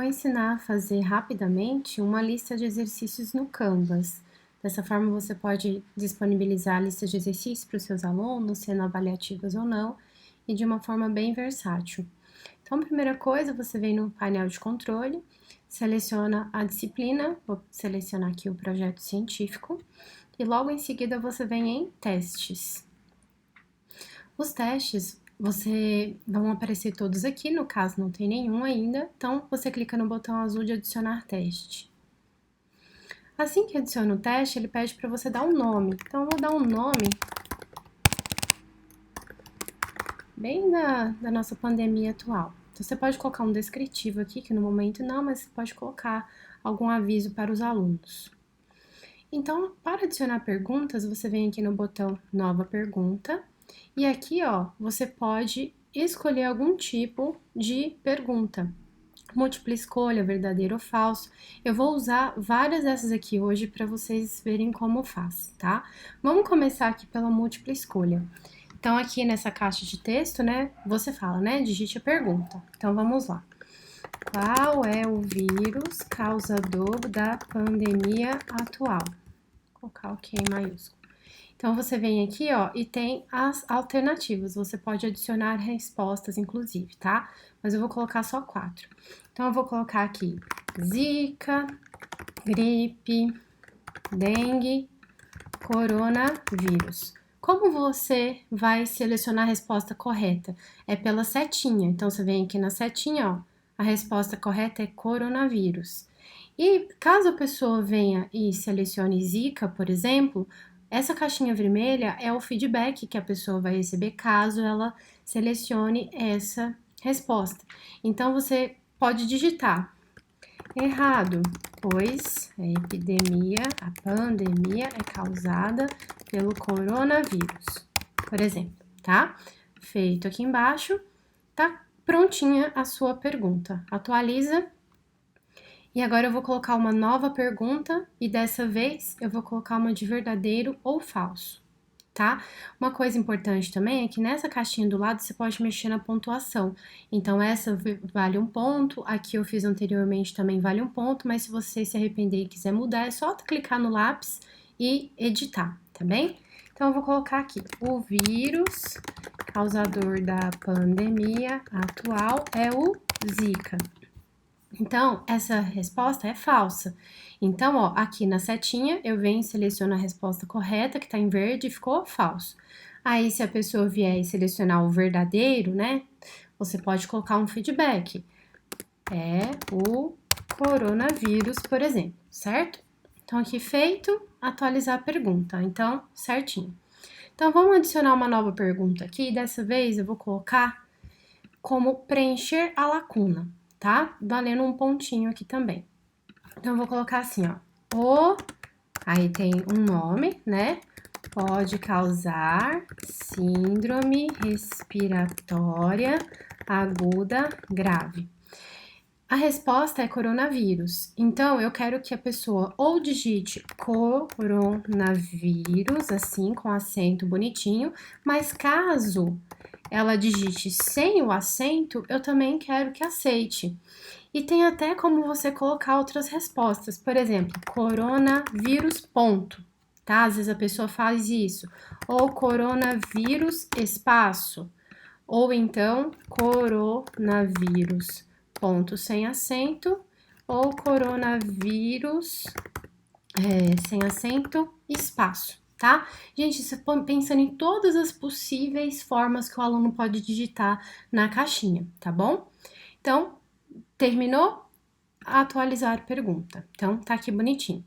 Vou ensinar a fazer rapidamente uma lista de exercícios no Canvas. Dessa forma, você pode disponibilizar a lista de exercícios para os seus alunos, sendo avaliativas ou não, e de uma forma bem versátil. Então, primeira coisa, você vem no painel de controle, seleciona a disciplina, vou selecionar aqui o projeto científico, e logo em seguida você vem em testes. Os testes, vão aparecer todos aqui, no caso não tem nenhum ainda, então você clica no botão azul de adicionar teste. Assim que adiciona o teste, ele pede para você dar um nome, então eu vou dar um nome bem da nossa pandemia atual. Então, você pode colocar um descritivo aqui, que no momento não, mas você pode colocar algum aviso para os alunos. Então, para adicionar perguntas, você vem aqui no botão Nova Pergunta, e aqui, ó, você pode escolher algum tipo de pergunta. Múltipla escolha, verdadeiro ou falso. Eu vou usar várias dessas aqui hoje para vocês verem como faz, tá? Vamos começar aqui pela múltipla escolha. Então, aqui nessa caixa de texto, né, você fala, né, digite a pergunta. Então, vamos lá. Qual é o vírus causador da pandemia atual? Vou colocar o Q em maiúsculo. Então, você vem aqui, ó, e tem as alternativas. Você pode adicionar respostas, inclusive, tá? Mas eu vou colocar só 4. Então, eu vou colocar aqui Zika, gripe, dengue, coronavírus. Como você vai selecionar a resposta correta? É pela setinha. Então, você vem aqui na setinha, ó, a resposta correta é coronavírus. E caso a pessoa venha e selecione Zika, por exemplo, essa caixinha vermelha é o feedback que a pessoa vai receber caso ela selecione essa resposta. Então, você pode digitar errado, pois a pandemia é causada pelo coronavírus, por exemplo, tá? Feito aqui embaixo, tá prontinha a sua pergunta. Atualiza. E agora eu vou colocar uma nova pergunta e dessa vez eu vou colocar uma de verdadeiro ou falso, tá? Uma coisa importante também é que nessa caixinha do lado você pode mexer na pontuação. Então essa vale 1 ponto, aqui eu fiz anteriormente também vale 1 ponto, mas se você se arrepender e quiser mudar, é só clicar no lápis e editar, tá bem? Então eu vou colocar aqui, o vírus causador da pandemia atual é o Zika. Então, essa resposta é falsa. Então, ó, aqui na setinha, eu venho e seleciono a resposta correta, que tá em verde, e ficou falso. Aí, se a pessoa vier e selecionar o verdadeiro, né, você pode colocar um feedback. É o coronavírus, por exemplo, certo? Então, aqui feito, atualizar a pergunta. Então, certinho. Então, vamos adicionar uma nova pergunta aqui. Dessa vez, eu vou colocar como preencher a lacuna, tá? Valendo um pontinho aqui também. Então, eu vou colocar assim, ó. Aí tem um nome, né? Pode causar síndrome respiratória aguda grave. A resposta é coronavírus. Então, eu quero que a pessoa ou digite coronavírus, assim, com acento bonitinho, mas caso ela digite sem o acento, eu também quero que aceite. E tem até como você colocar outras respostas. Por exemplo, coronavírus, ponto. Tá? Às vezes a pessoa faz isso. Ou coronavírus, espaço. Ou então, coronavírus, ponto sem acento. Ou coronavírus, sem acento, espaço. Tá? Gente, você pensando em todas as possíveis formas que o aluno pode digitar na caixinha, tá bom? Então, terminou? Atualizar pergunta. Então, tá aqui bonitinho.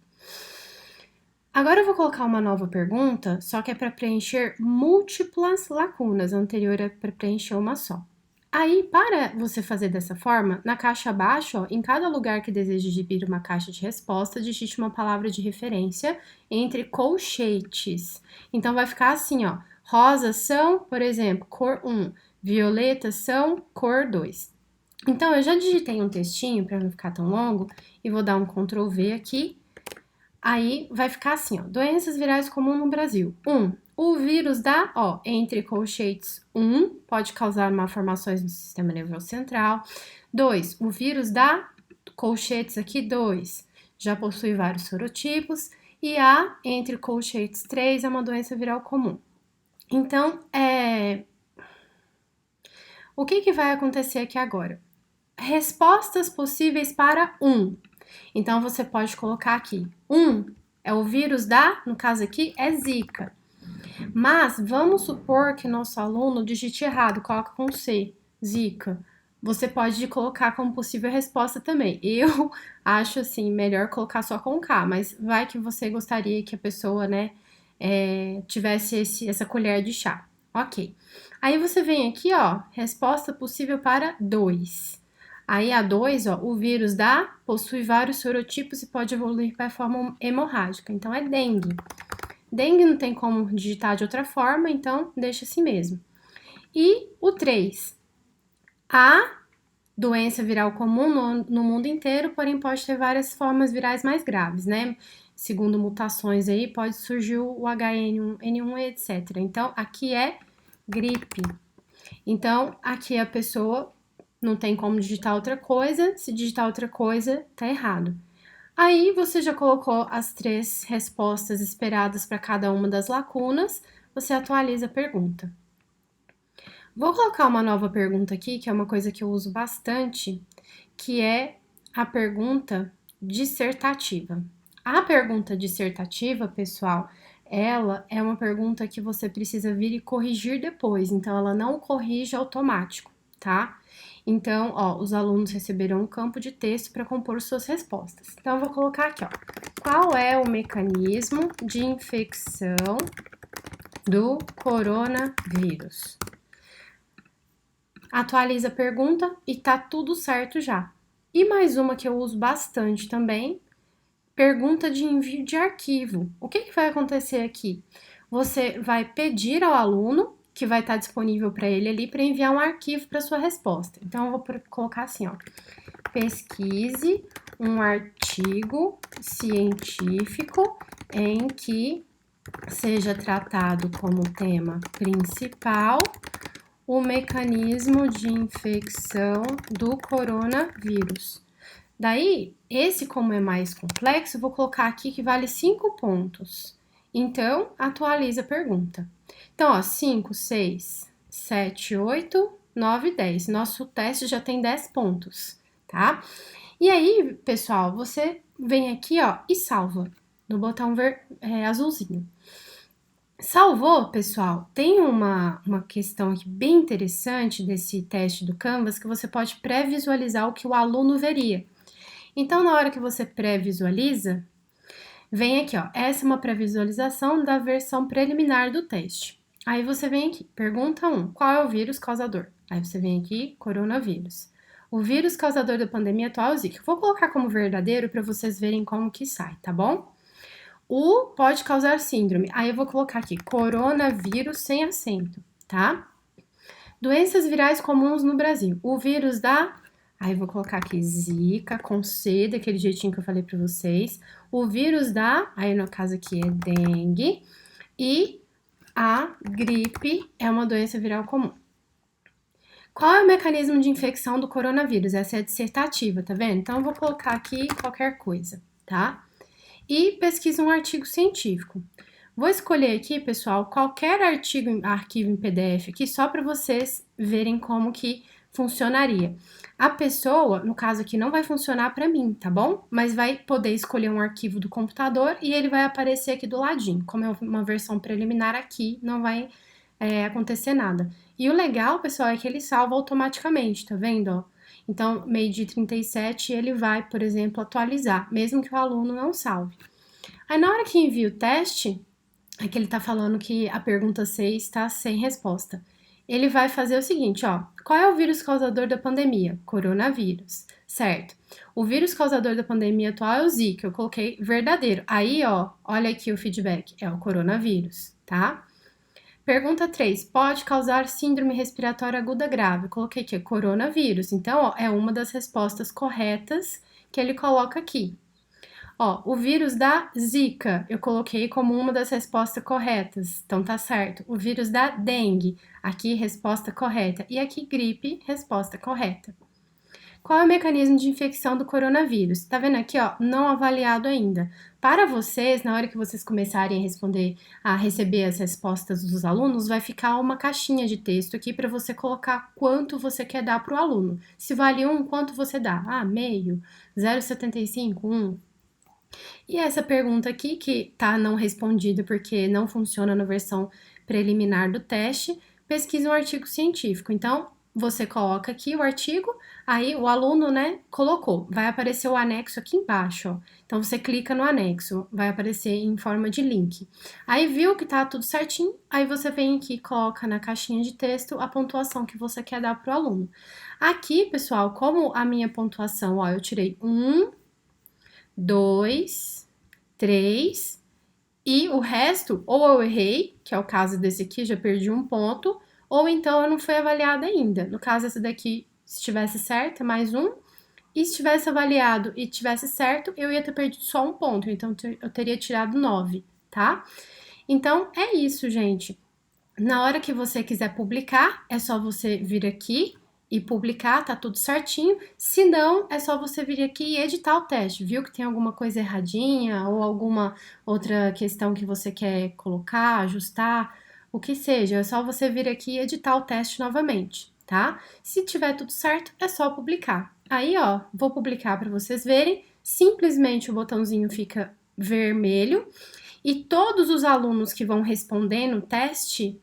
Agora eu vou colocar uma nova pergunta, só que é para preencher múltiplas lacunas. A anterior é para preencher uma só. Aí, para você fazer dessa forma, na caixa abaixo, ó, em cada lugar que deseja exibir uma caixa de resposta, digite uma palavra de referência entre colchetes. Então, vai ficar assim, ó. Rosas são, por exemplo, cor 1. Violetas são cor 2. Então, eu já digitei um textinho para não ficar tão longo e vou dar um Ctrl V aqui. Aí, vai ficar assim, ó. Doenças virais comuns no Brasil. 1. O vírus da, ó, entre colchetes 1, pode causar malformações no sistema nervoso central. 2. O vírus da colchetes aqui 2, já possui vários sorotipos, e A, entre colchetes 3, é uma doença viral comum. Então, o que vai acontecer aqui agora? Respostas possíveis para 1. Então, você pode colocar aqui, 1 é o vírus no caso aqui, é Zika. Mas, vamos supor que nosso aluno digite errado, coloca com C, Zika. Você pode colocar como possível resposta também. Eu acho, assim, melhor colocar só com K, mas vai que você gostaria que a pessoa, né, tivesse essa colher de chá. Ok. Aí você vem aqui, ó, resposta possível para 2. Aí a 2, ó, o vírus possui vários sorotipos e pode evoluir para forma hemorrágica. Então, é dengue. Dengue não tem como digitar de outra forma, então deixa assim mesmo. E o 3, a doença viral comum no mundo inteiro, porém pode ter várias formas virais mais graves, né? Segundo mutações aí, pode surgir o HN1, etc. Então, aqui é gripe. Então, aqui a pessoa não tem como digitar outra coisa, se digitar outra coisa, tá errado. Aí você já colocou as 3 respostas esperadas para cada uma das lacunas, você atualiza a pergunta. Vou colocar uma nova pergunta aqui, que é uma coisa que eu uso bastante, que é a pergunta dissertativa. A pergunta dissertativa, pessoal, ela é uma pergunta que você precisa vir e corrigir depois, então ela não corrige automático, tá? Então, ó, os alunos receberão um campo de texto para compor suas respostas. Então, eu vou colocar aqui, ó. Qual é o mecanismo de infecção do coronavírus? Atualiza a pergunta e tá tudo certo já. E mais uma que eu uso bastante também, pergunta de envio de arquivo. O que vai acontecer aqui? Você vai pedir ao aluno, que vai estar disponível para ele ali, para enviar um arquivo para sua resposta. Então, eu vou colocar assim, ó. Pesquise um artigo científico em que seja tratado como tema principal o mecanismo de infecção do coronavírus. Daí, esse como é mais complexo, eu vou colocar aqui que vale 5 pontos. Então, atualiza a pergunta. Então, ó, 5, 6, 7, 8, 9, 10. Nosso teste já tem 10 pontos, tá? E aí, pessoal, você vem aqui, ó, e salva no botão azulzinho. Salvou, pessoal? Tem uma questão aqui bem interessante desse teste do Canvas que você pode pré-visualizar o que o aluno veria. Então, na hora que você pré-visualiza, vem aqui, ó. Essa é uma pré-visualização da versão preliminar do teste. Aí você vem aqui, pergunta 1, qual é o vírus causador? Aí você vem aqui, coronavírus. O vírus causador da pandemia atual é o Zika. Vou colocar como verdadeiro para vocês verem como que sai, tá bom? O pode causar síndrome. Aí eu vou colocar aqui, coronavírus sem acento, tá? Doenças virais comuns no Brasil. O vírus Aí eu vou colocar aqui Zika com C, daquele jeitinho que eu falei para vocês. O vírus aí no caso aqui é dengue. E a gripe é uma doença viral comum. Qual é o mecanismo de infecção do coronavírus? Essa é a dissertativa, tá vendo? Então eu vou colocar aqui qualquer coisa, tá? E pesquisa um artigo científico. Vou escolher aqui, pessoal, qualquer arquivo em PDF aqui, só para vocês verem como que funcionaria. A pessoa, no caso aqui, não vai funcionar para mim, tá bom? Mas vai poder escolher um arquivo do computador e ele vai aparecer aqui do ladinho. Como é uma versão preliminar aqui, não vai acontecer nada. E o legal, pessoal, é que ele salva automaticamente, tá vendo, ó? Então, meio-dia 37, ele vai, por exemplo, atualizar, mesmo que o aluno não salve. Aí, na hora que envia o teste, é que ele tá falando que a pergunta 6 está sem resposta. Ele vai fazer o seguinte, ó. Qual é o vírus causador da pandemia? Coronavírus, certo? O vírus causador da pandemia atual é o Zika, eu coloquei verdadeiro. Aí, ó, olha aqui o feedback, é o coronavírus, tá? Pergunta 3. Pode causar síndrome respiratória aguda grave? Eu coloquei aqui, coronavírus. Então, ó, é uma das respostas corretas que ele coloca aqui. Ó, o vírus da Zika, eu coloquei como uma das respostas corretas. Então, tá certo. O vírus da dengue, aqui, resposta correta. E aqui, gripe, resposta correta. Qual é o mecanismo de infecção do coronavírus? Tá vendo aqui, ó, não avaliado ainda. Para vocês, na hora que vocês começarem a responder, a receber as respostas dos alunos, vai ficar uma caixinha de texto aqui para você colocar quanto você quer dar para o aluno. Se vale 1, quanto você dá? Ah, meio, 0,75, 1. E essa pergunta aqui, que tá não respondida porque não funciona na versão preliminar do teste, pesquisa um artigo científico. Então, você coloca aqui o artigo, aí o aluno, né, colocou. Vai aparecer o anexo aqui embaixo, ó. Então, você clica no anexo, vai aparecer em forma de link. Aí, viu que tá tudo certinho, aí você vem aqui e coloca na caixinha de texto a pontuação que você quer dar pro aluno. Aqui, pessoal, como a minha pontuação, ó, eu tirei 1, 2, 3, e o resto, ou eu errei, que é o caso desse aqui, já perdi um ponto, ou então eu não fui avaliada ainda. No caso, essa daqui, se tivesse certo, é mais um, e se tivesse avaliado e tivesse certo, eu ia ter perdido só um ponto, então eu teria tirado 9, tá? Então, é isso, gente. Na hora que você quiser publicar, é só você vir aqui e publicar, tá tudo certinho. Se não, é só você vir aqui e editar o teste. Viu que tem alguma coisa erradinha ou alguma outra questão que você quer colocar, ajustar, o que seja, é só você vir aqui e editar o teste novamente, tá? Se tiver tudo certo, é só publicar. Aí, ó, vou publicar para vocês verem. Simplesmente o botãozinho fica vermelho e todos os alunos que vão responder no teste,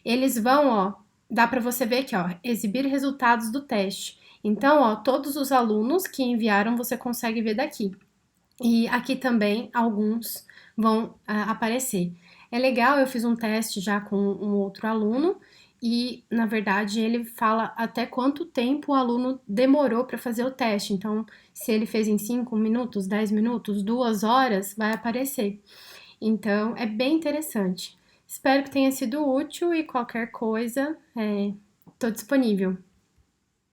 eles vão, ó, dá para você ver aqui, ó, exibir resultados do teste. Então, ó, todos os alunos que enviaram você consegue ver daqui. E aqui também alguns vão aparecer. É legal, eu fiz um teste já com um outro aluno e, na verdade, ele fala até quanto tempo o aluno demorou para fazer o teste. Então, se ele fez em 5 minutos, 10 minutos, 2 horas, vai aparecer. Então, é bem interessante. Espero que tenha sido útil e qualquer coisa, estou disponível.